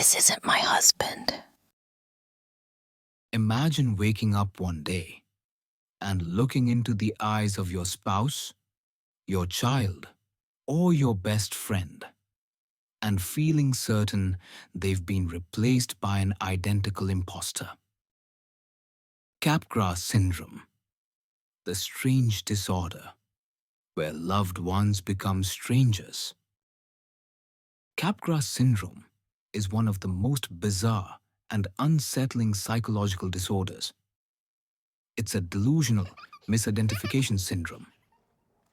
This isn't my husband. Imagine waking up one day and looking into the eyes of your spouse, your child, or your best friend, and feeling certain they've been replaced by an identical imposter. Capgras Syndrome, the strange disorder where loved ones become strangers. Capgras Syndrome is one of the most bizarre and unsettling psychological disorders. It's a delusional misidentification syndrome,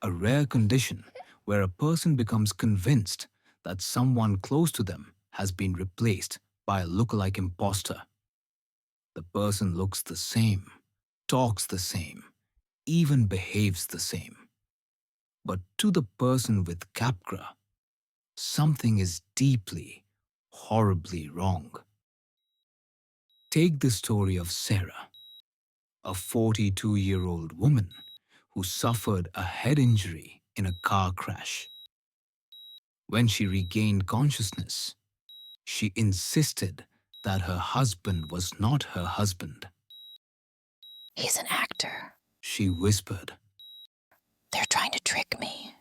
a rare condition where a person becomes convinced that someone close to them has been replaced by a lookalike imposter. The person looks the same, talks the same, even behaves the same. But to the person with Capgras, something is deeply, horribly wrong. Take the story of Sarah, a 42-year-old woman who suffered a head injury in a car crash. When she regained consciousness, she insisted that her husband was not her husband. He's an actor. She whispered. They're trying to trick me.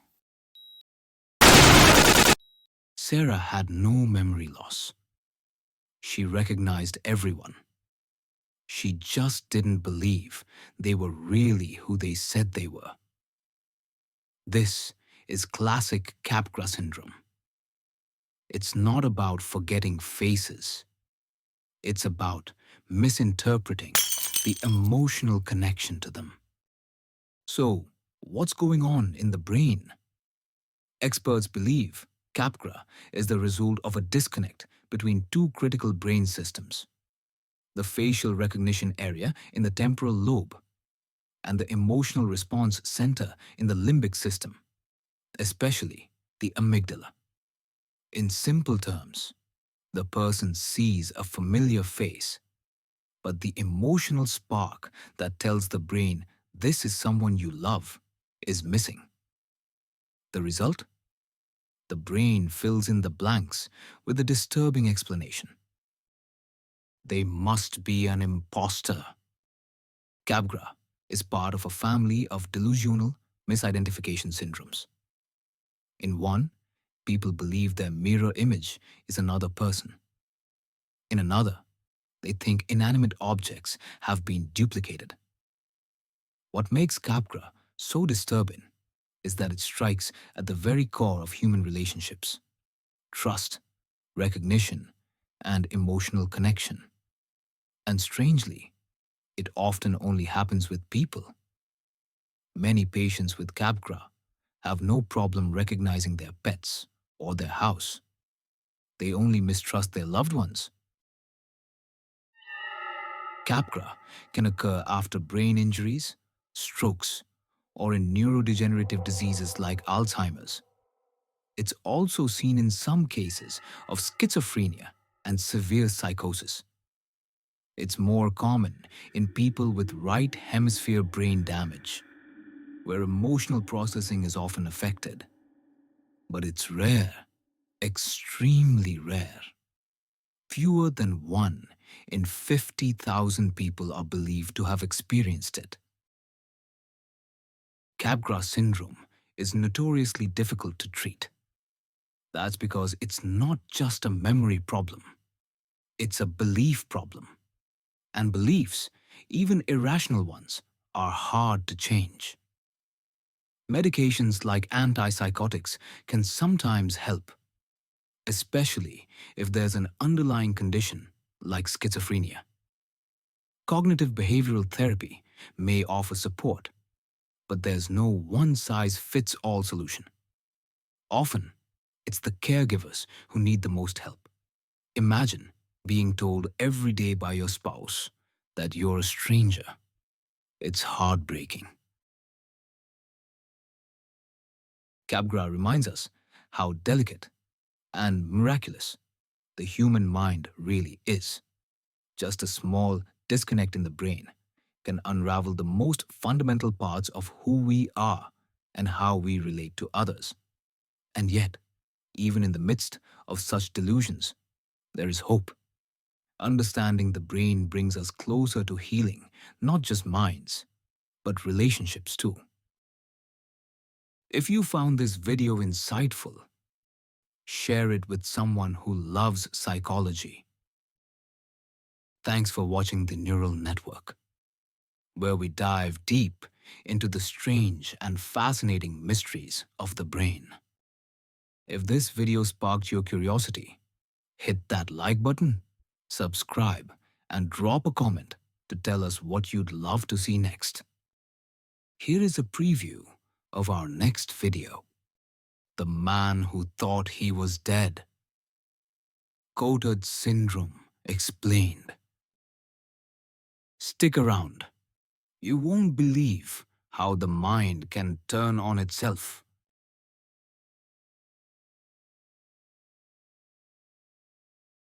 Sarah had no memory loss. She recognized everyone. She just didn't believe they were really who they said they were. This is classic Capgras syndrome. It's not about forgetting faces. It's about misinterpreting the emotional connection to them. So, what's going on in the brain? Experts believe Capgras is the result of a disconnect between two critical brain systems: the facial recognition area in the temporal lobe and the emotional response center in the limbic system, especially the amygdala. In simple terms, the person sees a familiar face, but the emotional spark that tells the brain this is someone you love is missing. The result? The brain fills in the blanks with a disturbing explanation. They must be an imposter. Capgras is part of a family of delusional misidentification syndromes. In one, people believe their mirror image is another person. In another, they think inanimate objects have been duplicated. What makes Capgras so disturbing is that it strikes at the very core of human relationships: trust, recognition, and emotional connection. And strangely, it often only happens with people. Many patients with Capgras have no problem recognizing their pets or their house. They only mistrust their loved ones. Capgras can occur after brain injuries, strokes, or in neurodegenerative diseases like Alzheimer's. It's also seen in some cases of schizophrenia and severe psychosis. It's more common in people with right hemisphere brain damage, where emotional processing is often affected. But it's rare, extremely rare. Fewer than 1 in 50,000 people are believed to have experienced it. Capgras syndrome is notoriously difficult to treat. That's because it's not just a memory problem. It's a belief problem. And beliefs, even irrational ones, are hard to change. Medications like antipsychotics can sometimes help, especially if there's an underlying condition like schizophrenia. Cognitive behavioral therapy may offer support, but there's no one-size-fits-all solution. Often, it's the caregivers who need the most help. Imagine being told every day by your spouse that you're a stranger. It's heartbreaking. Capgras reminds us how delicate and miraculous the human mind really is. Just a small disconnect in the brain can unravel the most fundamental parts of who we are and how we relate to others. And yet, even in the midst of such delusions, there is hope. Understanding the brain brings us closer to healing, not just minds, but relationships too. If you found this video insightful, share it with someone who loves psychology. Thanks for watching the Neural Network, where we dive deep into the strange and fascinating mysteries of the brain. If this video sparked your curiosity, hit that like button, subscribe, and drop a comment to tell us what you'd love to see next. Here is a preview of our next video. The man who thought he was dead. Capgras Syndrome explained. Stick around. You won't believe how the mind can turn on itself